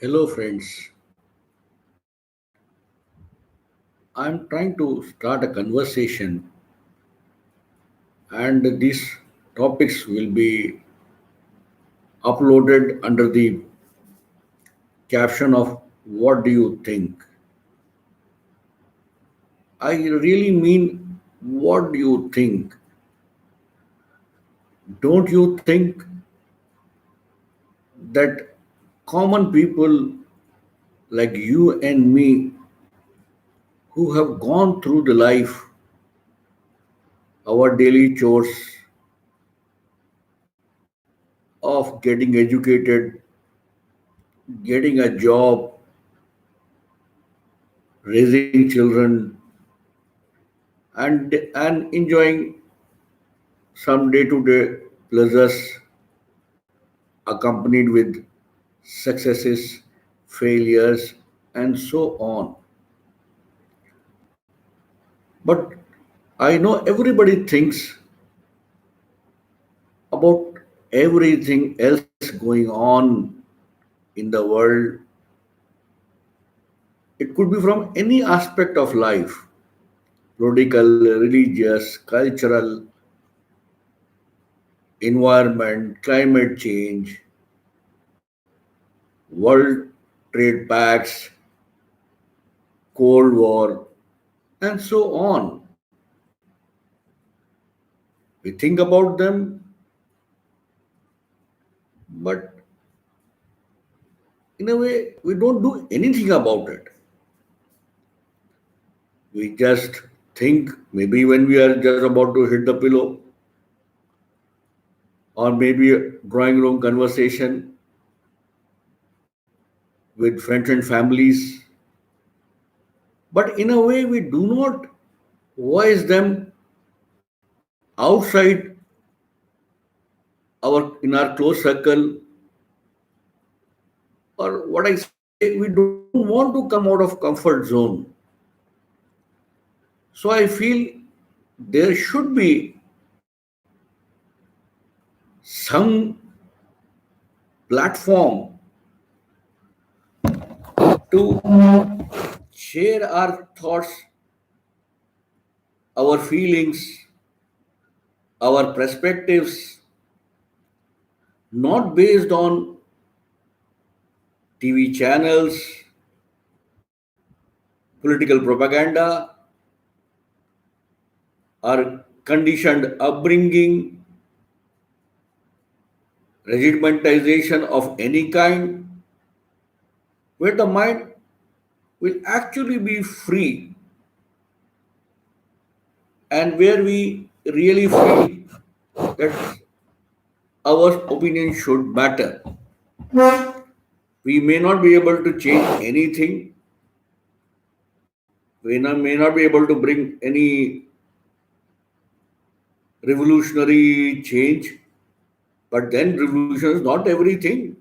Hello, friends. I'm trying to start a conversation, and these topics will be uploaded under the caption of What do you think? I really mean, what do you think? Don't you think that common people like you and me who have gone through the life, our daily chores of getting educated, getting a job, raising children, and enjoying some day-to-day pleasures accompanied with successes, failures, and so on. But I know everybody thinks about everything else going on in the world. It could be from any aspect of life: political, religious, cultural, environment, climate change, world trade pacts, Cold War, and so on. We think about them, but in a way, we don't do anything about it. We just think maybe when we are just about to hit the pillow, or maybe a drawing room conversation with friends and families. But in a way, we do not voice them outside our close circle, or what I say, we don't want to come out of comfort zone. So I feel there should be some platform to share our thoughts, our feelings, our perspectives, not based on TV channels, political propaganda, or conditioned upbringing, regimentization of any kind, where the mind will actually be free and where we really feel that our opinion should matter. We may not be able to change anything, may not be able to bring any revolutionary change, but then revolution is not everything.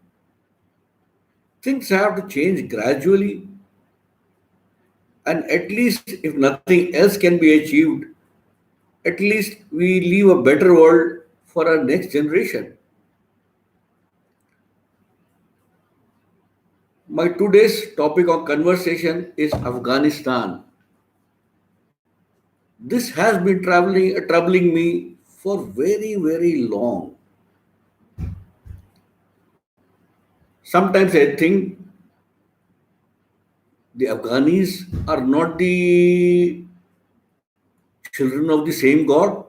Things have to change gradually, and at least if nothing else can be achieved, at least we leave a better world for our next generation. My today's topic of conversation is Afghanistan. This has been troubling me for very, very long. Sometimes I think the Afghanis are not the children of the same God.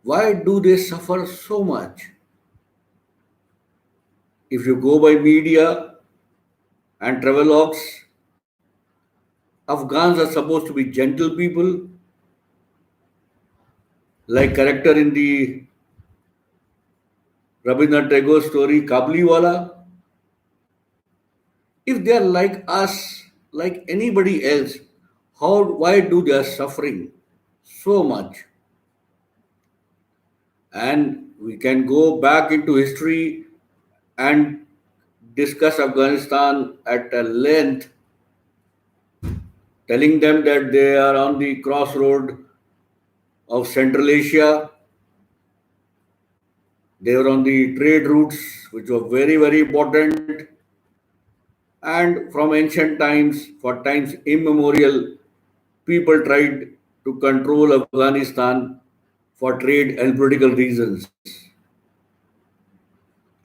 Why do they suffer so much? If you go by media and travelogues, Afghans are supposed to be gentle people, like character in the Rabindranath Tagore story Kabliwala. If they are like us, like anybody else, why do they are suffering so much? And we can go back into history and discuss Afghanistan at a length, telling them that they are on the crossroad of Central Asia, They were on the trade routes, which were very, very important. And from ancient times, for times immemorial, people tried to control Afghanistan for trade and political reasons.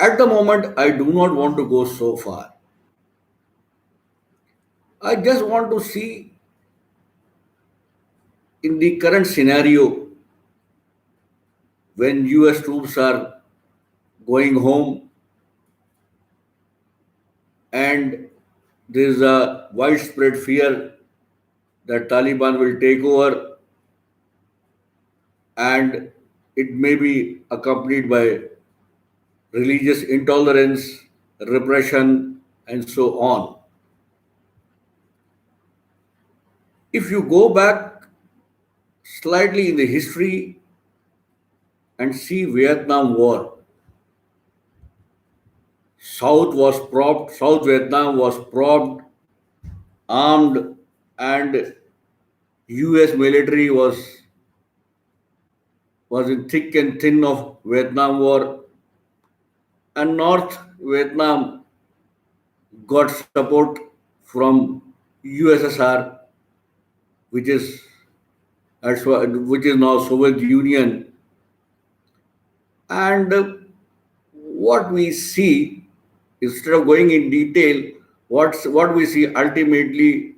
At the moment, I do not want to go so far. I just want to see in the current scenario when US troops are going home and there is a widespread fear that Taliban will take over and it may be accompanied by religious intolerance, repression, and so on. If you go back slightly in the history and see Vietnam War, South Vietnam was propped, armed, and US military was in thick and thin of Vietnam War, and North Vietnam got support from USSR, which is which is now Soviet Union. And what we see, instead of going in detail, what we see ultimately,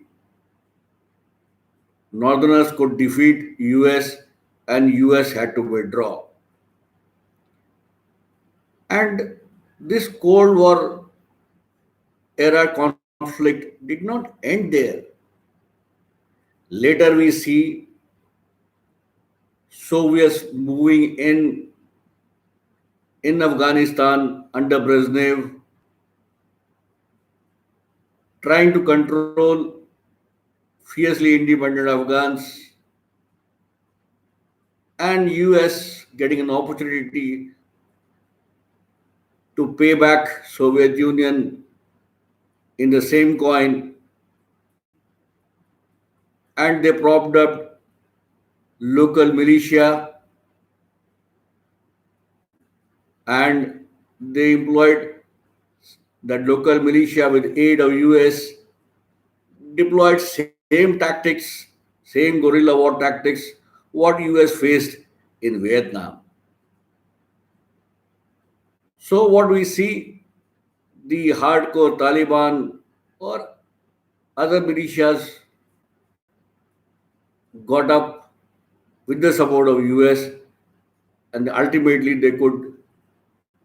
Northerners could defeat US and US had to withdraw. And this Cold War era conflict did not end there. Later we see Soviets moving in Afghanistan under Brezhnev, trying to control fiercely independent Afghans, and US getting an opportunity to pay back Soviet Union in the same coin, and they propped up local militia and they employed that local militia with aid of US, deployed same tactics, same guerrilla war tactics what US faced in Vietnam. So what we see, the hardcore Taliban or other militias got up with the support of US and ultimately they could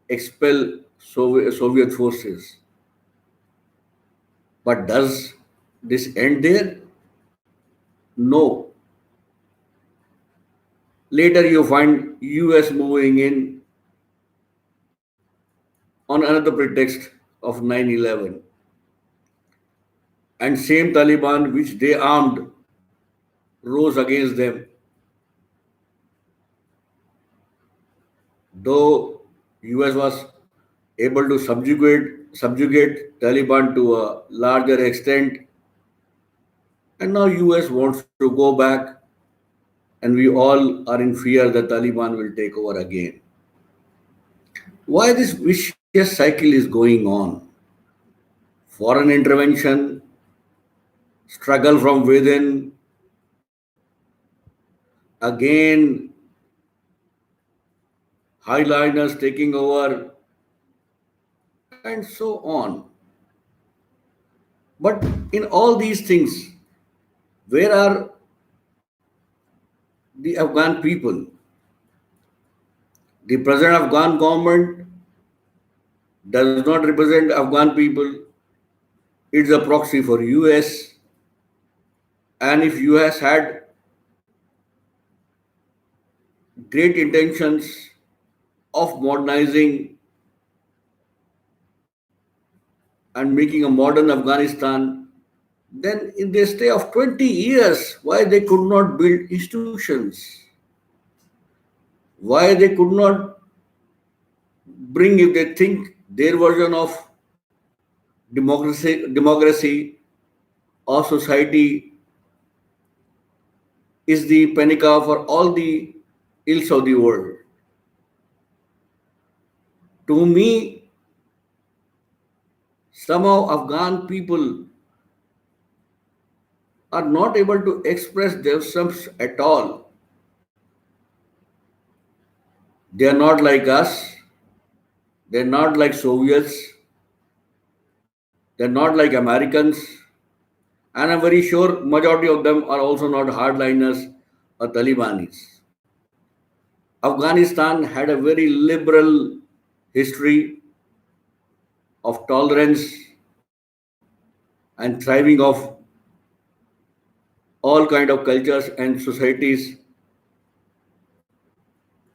expel Soviet forces. But does this end there? No. Later you find US moving in on another pretext of 9/11, and same Taliban which they armed rose against them. Though US was able to subjugate Taliban to a larger extent, and now US wants to go back, and we all are in fear that Taliban will take over again. Why this vicious cycle is going on? Foreign intervention, struggle from within, again highliners taking over, and so on. But in all these things, where are the Afghan people? The present Afghan government does not represent Afghan people. It's a proxy for US. And if US had great intentions of modernizing and making a modern Afghanistan, then in their stay of 20 years, why they could not build institutions? Why they could not bring, if they think their version of democracy or society is the panacea for all the ills of the world. To me, somehow Afghan people are not able to express themselves at all. They are not like us, they're not like Soviets, they're not like Americans, and I'm very sure majority of them are also not hardliners or Talibanis. Afghanistan had a very liberal history of tolerance and thriving of all kind of cultures and societies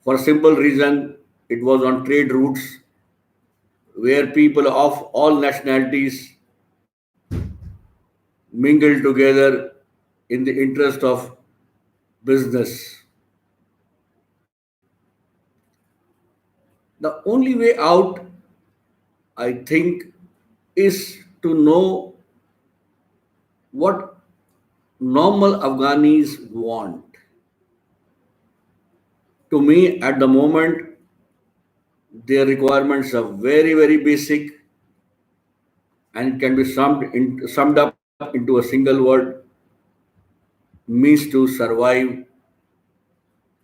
for a simple reason it was on trade routes where people of all nationalities mingled together in the interest of business. The only way out, I think, is to know what normal Afghanis want. To me, at the moment, their requirements are very, very basic and can be summed up into a single word means to survive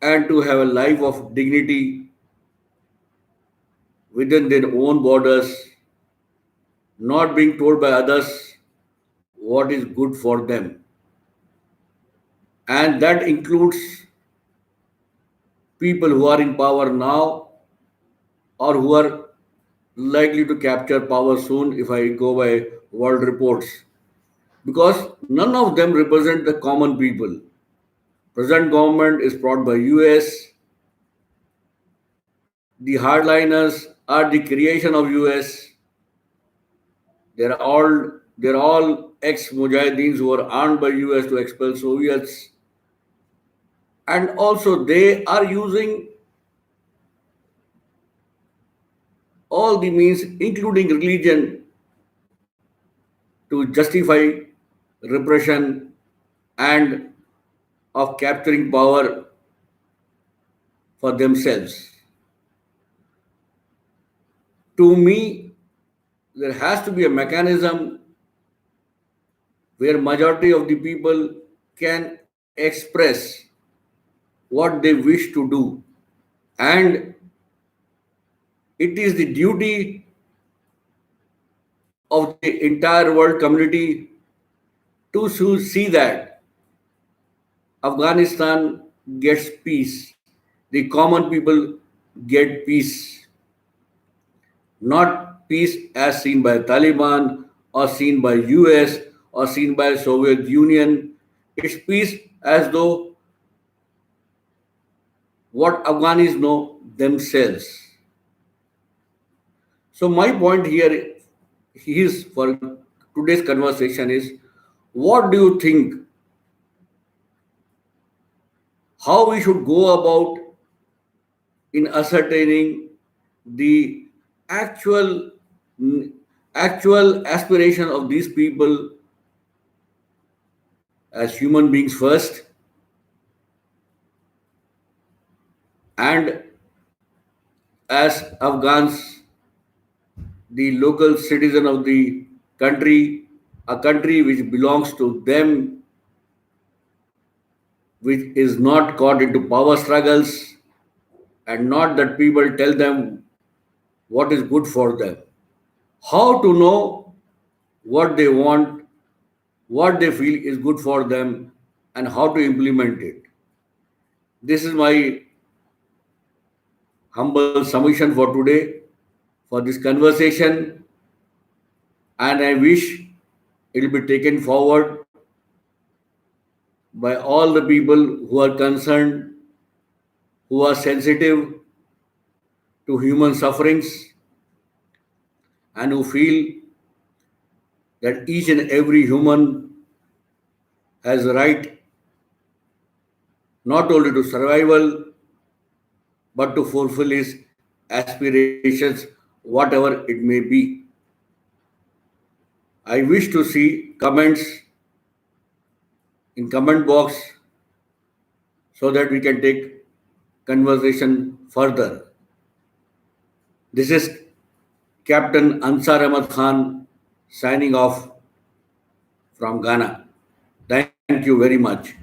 and to have a life of dignity within their own borders, not being told by others what is good for them. And that includes people who are in power now or who are likely to capture power soon if I go by world reports. Because none of them represent the common people. Present government is brought by US. The hardliners are the creation of US. They're all ex-Mujahideens who were armed by US to expel Soviets. And also they are using all the means, including religion, to justify repression and of capturing power for themselves. To me, there has to be a mechanism where majority of the people can express what they wish to do, and it is the duty of the entire world community to see that Afghanistan gets peace, the common people get peace, not peace as seen by Taliban or seen by US or seen by Soviet Union. It's peace as though what Afghanis know themselves. So my point here is for today's conversation is what do you think how we should go about in ascertaining the actual actual aspiration of these people as human beings first and as Afghans, the local citizen of the country, a country which belongs to them, which is not caught into power struggles, and not that people tell them what is good for them. How to know what they want, what they feel is good for them, and how to implement it. This is my humble submission for today, for this conversation, and I wish it will be taken forward by all the people who are concerned, who are sensitive to human sufferings, and who feel that each and every human has a right not only to survival but to fulfill his aspirations, whatever it may be. I wish to see comments in comment box so that we can take conversation further. This is Captain Ansar Ahmad Khan signing off from Ghana. Thank you very much.